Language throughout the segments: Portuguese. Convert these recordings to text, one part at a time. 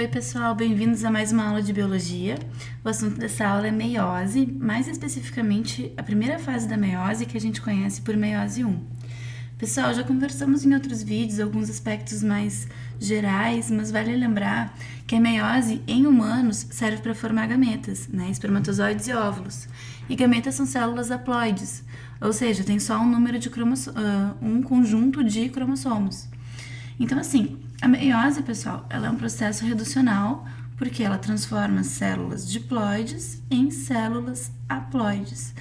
Oi pessoal, bem-vindos a mais uma aula de biologia. O assunto dessa aula é meiose, mais especificamente a primeira fase da meiose que a gente conhece por meiose 1. Pessoal, já conversamos em outros vídeos alguns aspectos mais gerais, mas vale lembrar que a meiose em humanos serve para formar gametas, né? Espermatozoides e óvulos. E gametas são células haploides, ou seja, tem só um número de um conjunto de cromossomos. Então, assim, a meiose, pessoal, ela é um processo reducional porque ela transforma células diploides em células haploides.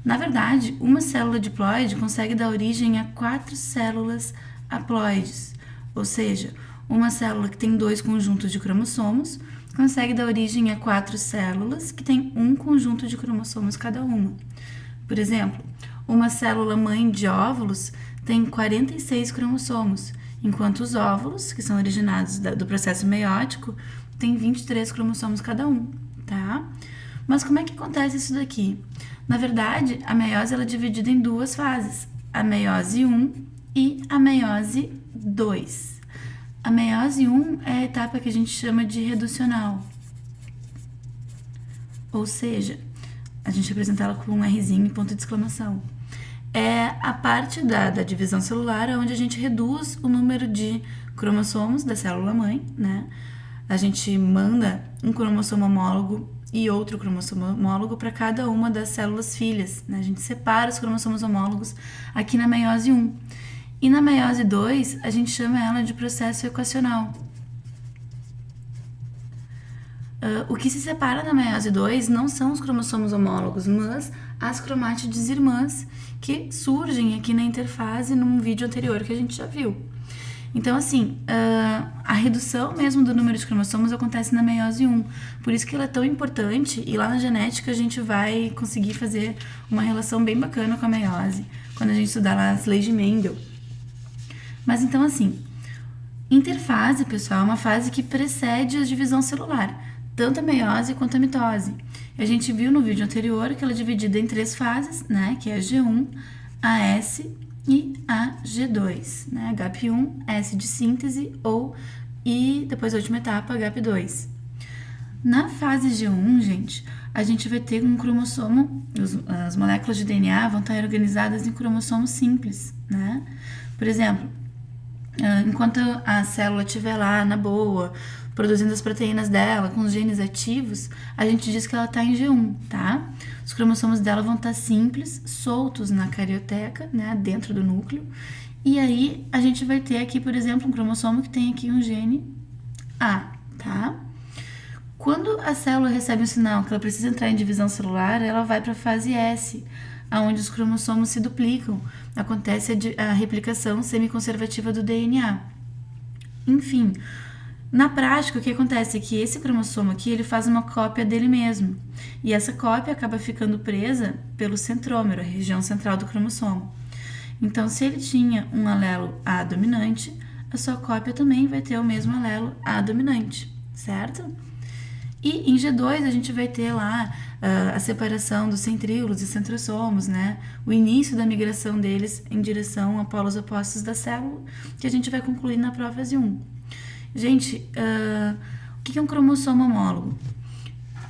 Na verdade, uma célula diploide consegue dar origem a 4 células haploides, ou seja, uma célula que tem 2 conjuntos de cromossomos consegue dar origem a 4 células que têm um conjunto de cromossomos cada uma. Por exemplo, uma célula mãe de óvulos tem 46 cromossomos, enquanto os óvulos, que são originados do processo meiótico, têm 23 cromossomos cada um, tá? Mas como é que acontece isso daqui? Na verdade, a meiose ela é dividida em 2 fases, a meiose 1 e a meiose 2. A meiose 1 é a etapa que a gente chama de reducional, ou seja, a gente representa ela com um Rzinho e ponto de exclamação. É a parte da divisão celular onde a gente reduz o número de cromossomos da célula mãe, né? A gente manda um cromossomo homólogo e outro cromossomo homólogo para cada uma das células filhas, né? A gente separa os cromossomos homólogos aqui na meiose 1. E na meiose 2, a gente chama ela de processo equacional. O que se separa na meiose 2 não são os cromossomos homólogos, mas as cromátides irmãs que surgem aqui na interfase num vídeo anterior que a gente já viu. Então, assim, a redução mesmo do número de cromossomos acontece na meiose 1. Por isso que ela é tão importante e lá na genética a gente vai conseguir fazer uma relação bem bacana com a meiose, quando a gente estudar lá as leis de Mendel. Mas então, assim, interfase, pessoal, é uma fase que precede a divisão celular, tanto a meiose quanto a mitose. A gente viu no vídeo anterior que ela é dividida em 3 fases, né? Que é a G1, a S e a G2, né? HAP1, S de síntese e depois a última etapa, HAP2. Na fase G1, gente, a gente vai ter um cromossomo, as moléculas de DNA vão estar organizadas em cromossomos simples, né? Por exemplo, enquanto a célula estiver lá na boa, produzindo as proteínas dela com os genes ativos, a gente diz que ela está em G1, tá? Os cromossomos dela vão estar simples, soltos na carioteca, né, dentro do núcleo. E aí a gente vai ter aqui, por exemplo, um cromossomo que tem aqui um gene A, tá? Quando a célula recebe um sinal que ela precisa entrar em divisão celular, ela vai para a fase S, onde os cromossomos se duplicam. Acontece a replicação semiconservativa do DNA. Enfim, na prática, o que acontece é que esse cromossomo aqui, ele faz uma cópia dele mesmo. E essa cópia acaba ficando presa pelo centrômero, a região central do cromossomo. Então, se ele tinha um alelo A dominante, a sua cópia também vai ter o mesmo alelo A dominante, certo? E em G2 a gente vai ter lá a separação dos centríolos e centrossomos, né? O início da migração deles em direção a polos opostos da célula, que a gente vai concluir na prófase 1. Gente, o que é um cromossomo homólogo?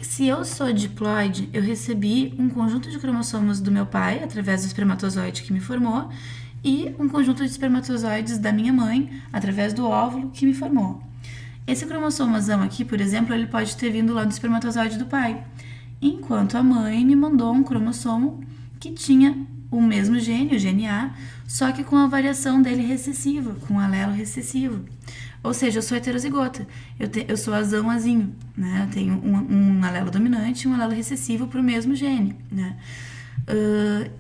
Se eu sou diploide, eu recebi um conjunto de cromossomos do meu pai, através do espermatozoide que me formou, e um conjunto de espermatozoides da minha mãe, através do óvulo que me formou. Esse cromossomozão aqui, por exemplo, ele pode ter vindo lá do espermatozoide do pai, enquanto a mãe me mandou um cromossomo que tinha o mesmo gene, o gene A, só que com a variação dele recessiva, com o alelo recessivo. Ou seja, eu sou heterozigota, eu sou azão azinho, né? Eu tenho um alelo dominante e um alelo recessivo para o mesmo gene, né?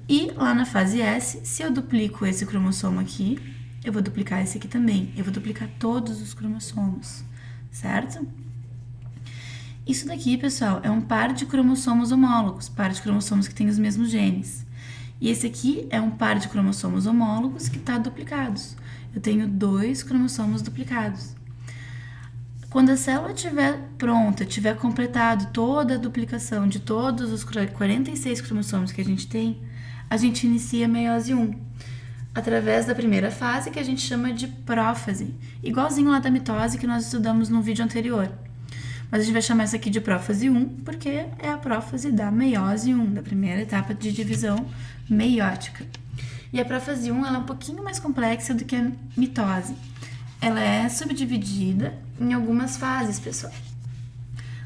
E lá na fase S, se eu duplico esse cromossomo aqui, eu vou duplicar esse aqui também. Eu vou duplicar todos os cromossomos, certo? Isso daqui, pessoal, é um par de cromossomos homólogos, par de cromossomos que têm os mesmos genes. E esse aqui é um par de cromossomos homólogos que está duplicados. Eu tenho 2 cromossomos duplicados. Quando a célula estiver pronta, tiver completado toda a duplicação de todos os 46 cromossomos que a gente inicia a meiose 1, através da primeira fase que a gente chama de prófase, igualzinho lá da mitose que nós estudamos no vídeo anterior. Mas a gente vai chamar essa aqui de prófase 1, porque é a prófase da meiose 1, da primeira etapa de divisão meiótica. E a prófase 1 ela é um pouquinho mais complexa do que a mitose. Ela é subdividida em algumas fases, pessoal.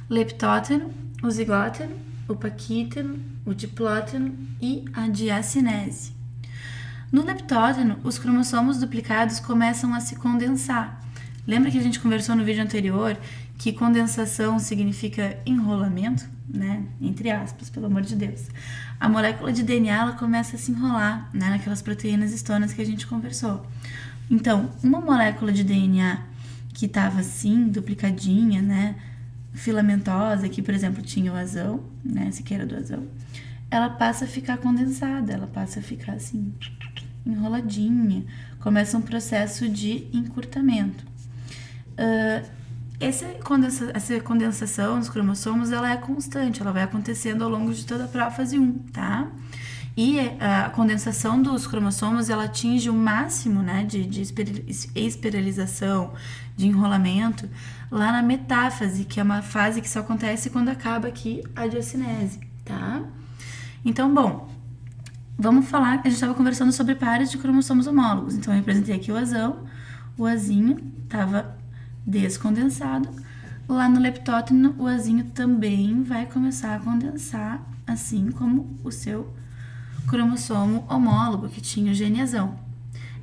Leptóteno, o zigóteno, o paquíteno, o diplóteno e a diacinese. No leptóteno, os cromossomos duplicados começam a se condensar. Lembra que a gente conversou no vídeo anterior que condensação significa enrolamento, né? Entre aspas, pelo amor de Deus. A molécula de DNA ela começa a se enrolar, né? Naquelas proteínas histonas que a gente conversou. Então, uma molécula de DNA que estava assim, duplicadinha, né? Filamentosa, aqui, por exemplo, tinha o azão, né? Esse aqui era do azão. Ela passa a ficar condensada, ela passa a ficar assim, enroladinha. Começa um processo de encurtamento. Essa condensação dos cromossomos, ela é constante, ela vai acontecendo ao longo de toda a prófase 1, tá? E a condensação dos cromossomos, ela atinge o máximo, né, de espiralização, de enrolamento, lá na metáfase, que é uma fase que só acontece quando acaba aqui a diacinese, tá? Então, bom, vamos falar, a gente estava conversando sobre pares de cromossomos homólogos, então eu representei aqui o azão, o azinho estava descondensado. Lá no leptóteno, o azinho também vai começar a condensar, assim como o seu cromossomo homólogo, que tinha o gene azão.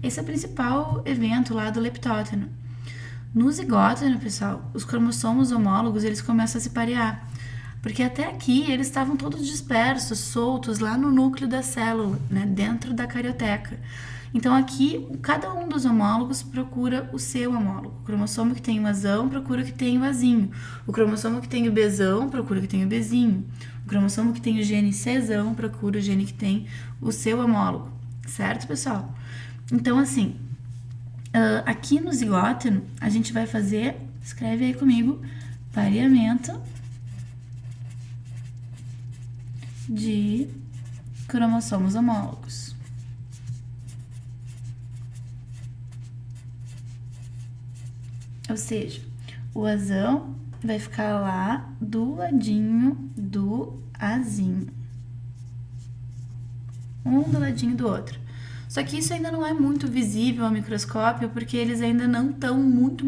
Esse é o principal evento lá do leptóteno. No zigóteno, pessoal, os cromossomos homólogos, eles começam a se parear, porque até aqui eles estavam todos dispersos, soltos lá no núcleo da célula, né, dentro da carioteca. Então aqui, cada um dos homólogos procura o seu homólogo. O cromossomo que tem o azão procura o que tem o azinho. O cromossomo que tem o Bzão procura o que tem o Bzinho. O cromossomo que tem o gene Czão procura o gene que tem o seu homólogo. Certo, pessoal? Então, assim, aqui no zigóteno, a gente vai fazer, escreve aí comigo, pareamento de cromossomos homólogos. Ou seja, o azão vai ficar lá do ladinho do azinho. Um do ladinho do outro. Só que isso ainda não é muito visível ao microscópio, porque eles ainda não estão muito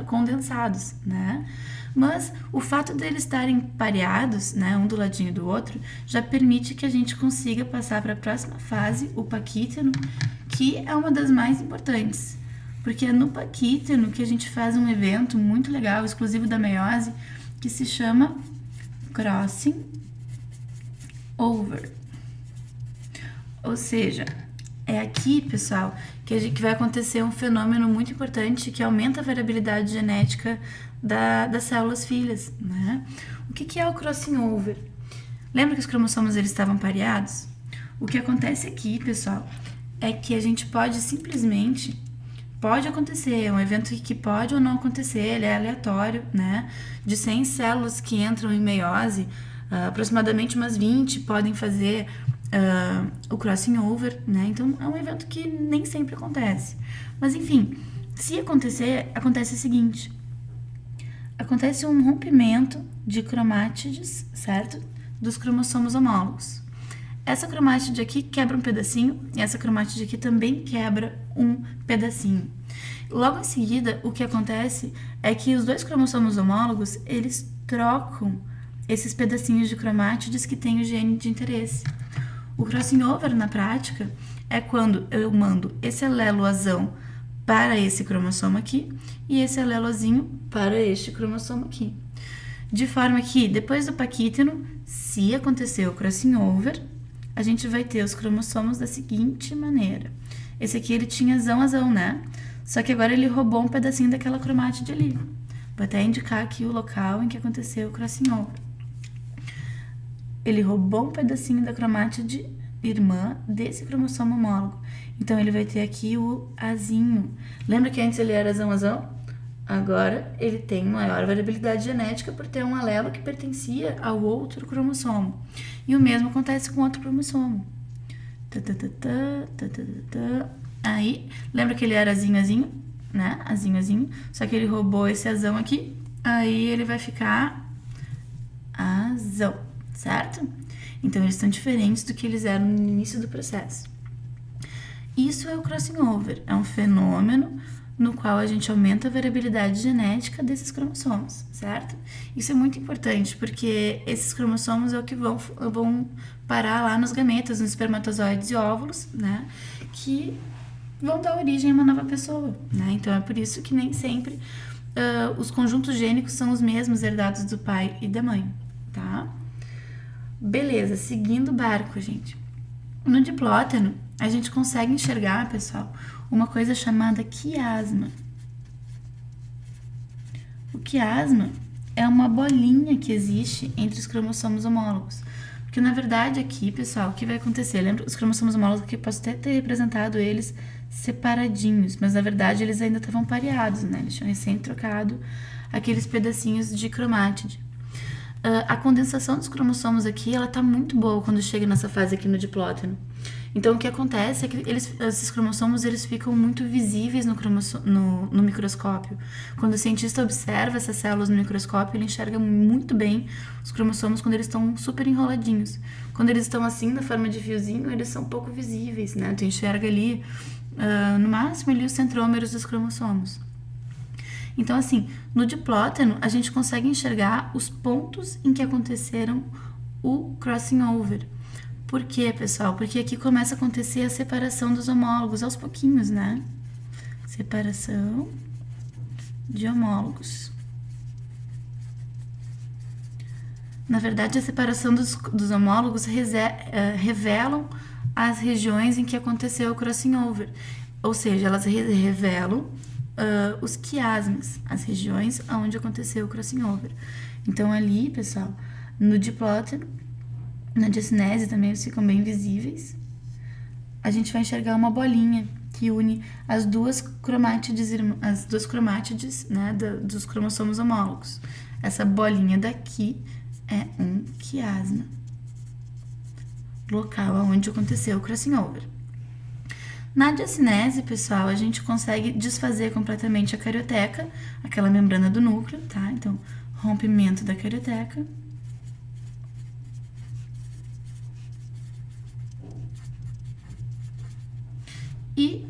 condensados, né? Mas o fato deles estarem pareados, né, um do ladinho do outro, já permite que a gente consiga passar para a próxima fase, o paquíteno, que é uma das mais importantes. Porque é no paquíteno que a gente faz um evento muito legal, exclusivo da meiose, que se chama crossing over. Ou seja, é aqui, pessoal, que vai acontecer um fenômeno muito importante que aumenta a variabilidade genética das células filhas, né? O que é o crossing over? Lembra que os cromossomos eles estavam pareados? O que acontece aqui, pessoal, é que a gente pode simplesmente... Pode acontecer, é um evento que pode ou não acontecer, ele é aleatório, né? De 100 células que entram em meiose, aproximadamente umas 20 podem fazer o crossing over, né? Então, é um evento que nem sempre acontece. Mas, enfim, se acontecer, acontece o seguinte. Acontece um rompimento de cromátides, certo? Dos cromossomos homólogos. Essa cromátide aqui quebra um pedacinho e essa cromátide aqui também quebra um pedacinho. Logo em seguida, o que acontece é que os dois cromossomos homólogos, eles trocam esses pedacinhos de cromátides que têm o gene de interesse. O crossing over, na prática, é quando eu mando esse alelo azão para esse cromossomo aqui e esse alelozinho para este cromossomo aqui. De forma que, depois do paquíteno, se acontecer o crossing over, a gente vai ter os cromossomos da seguinte maneira. Esse aqui ele tinha azão, né? Só que agora ele roubou um pedacinho daquela cromátide ali. Vou até indicar aqui o local em que aconteceu o crossing over. Ele roubou um pedacinho da cromátide irmã desse cromossomo homólogo. Então, ele vai ter aqui o azinho. Lembra que antes ele era azão? Agora, ele tem maior variabilidade genética por ter um alelo que pertencia ao outro cromossomo. E o mesmo acontece com outro cromossomo. Aí, lembra que ele era azinho, né? Azinho. Só que ele roubou esse azão aqui aí ele vai ficar azul, certo? Então, eles estão diferentes do que eles eram no início do processo. Isso é o crossing over, é um fenômeno no qual a gente aumenta a variabilidade genética desses cromossomos, certo? Isso é muito importante, porque esses cromossomos é o que vão parar lá nos gametas, nos espermatozoides e óvulos, né? Que vão dar origem a uma nova pessoa, né? Então, é por isso que nem sempre os conjuntos gênicos são os mesmos herdados do pai e da mãe, tá? Beleza, seguindo o barco, gente. No diplótano, a gente consegue enxergar, pessoal, uma coisa chamada quiasma. O quiasma é uma bolinha que existe entre os cromossomos homólogos. Porque, na verdade, aqui, pessoal, o que vai acontecer? Lembra, os cromossomos homólogos aqui, eu posso até ter representado eles separadinhos, mas, na verdade, eles ainda estavam pareados, né? Eles tinham recém trocado aqueles pedacinhos de cromátide. A condensação dos cromossomos aqui, ela tá muito boa quando chega nessa fase aqui no diplótano. Então, o que acontece é que esses cromossomos, eles ficam muito visíveis no microscópio. Quando o cientista observa essas células no microscópio, ele enxerga muito bem os cromossomos quando eles estão super enroladinhos. Quando eles estão assim, na forma de fiozinho, eles são pouco visíveis, né? Tu enxerga ali, no máximo, ali os centrômeros dos cromossomos. Então, assim, no diplótano, a gente consegue enxergar os pontos em que aconteceram o crossing over. Por quê, pessoal? Porque aqui começa a acontecer a separação dos homólogos aos pouquinhos, né? Separação de homólogos. Na verdade, a separação dos homólogos revelam as regiões em que aconteceu o crossing over. Ou seja, elas revelam os quiasmas, as regiões onde aconteceu o crossing over. Então, ali, pessoal, no diplótano, na diacinese também eles ficam bem visíveis. A gente vai enxergar uma bolinha que une as duas cromátides, né, dos cromossomos homólogos. Essa bolinha daqui é um quiasma, local onde aconteceu o crossing over. Na diacinese, pessoal, a gente consegue desfazer completamente a carioteca, aquela membrana do núcleo, tá? Então, rompimento da carioteca. E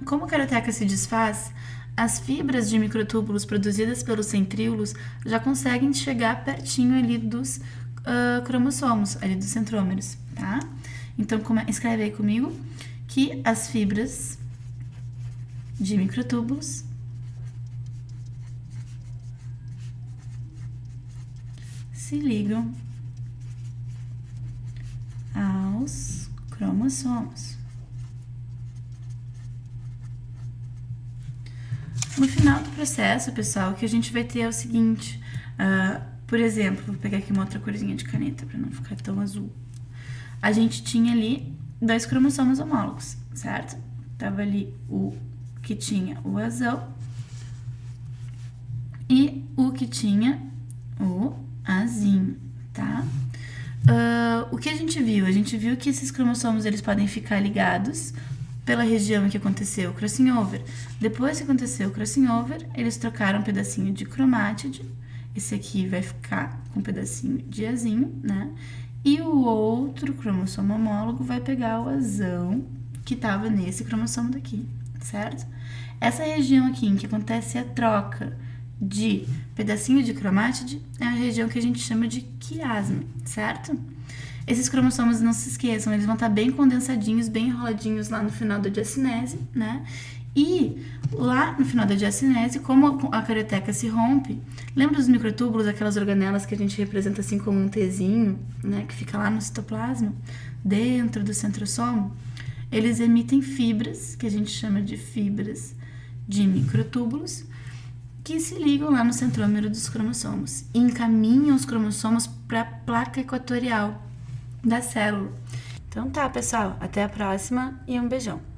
como a carioteca se desfaz, as fibras de microtúbulos produzidas pelos centríolos já conseguem chegar pertinho ali dos cromossomos, ali dos centrômeros, tá? Então, escreve aí comigo que as fibras de microtúbulos se ligam aos cromossomos. No final do processo, pessoal, o que a gente vai ter é o seguinte, por exemplo, vou pegar aqui uma outra corzinha de caneta para não ficar tão azul. A gente tinha ali 2 cromossomos homólogos, certo? Tava ali o que tinha o azul e o que tinha o azinho, tá? O que a gente viu? A gente viu que esses cromossomos, eles podem ficar ligados pela região em que aconteceu o crossing over. Depois que aconteceu o crossing over, eles trocaram um pedacinho de cromátide. Esse aqui vai ficar com um pedacinho de azinho, né? E o outro cromossomo homólogo vai pegar o azão que estava nesse cromossomo daqui, certo? Essa região aqui em que acontece a troca de pedacinho de cromátide é a região que a gente chama de quiasma, certo? Esses cromossomos, não se esqueçam, eles vão estar bem condensadinhos, bem enroladinhos lá no final da diacinese, né? E lá no final da diacinese, como a carioteca se rompe, lembra dos microtúbulos, aquelas organelas que a gente representa assim como um Tzinho, né? Que fica lá no citoplasma, dentro do centrossomo? Eles emitem fibras, que a gente chama de fibras de microtúbulos, que se ligam lá no centrômero dos cromossomos e encaminham os cromossomos para a placa equatorial da célula. Então tá, pessoal, até a próxima e um beijão.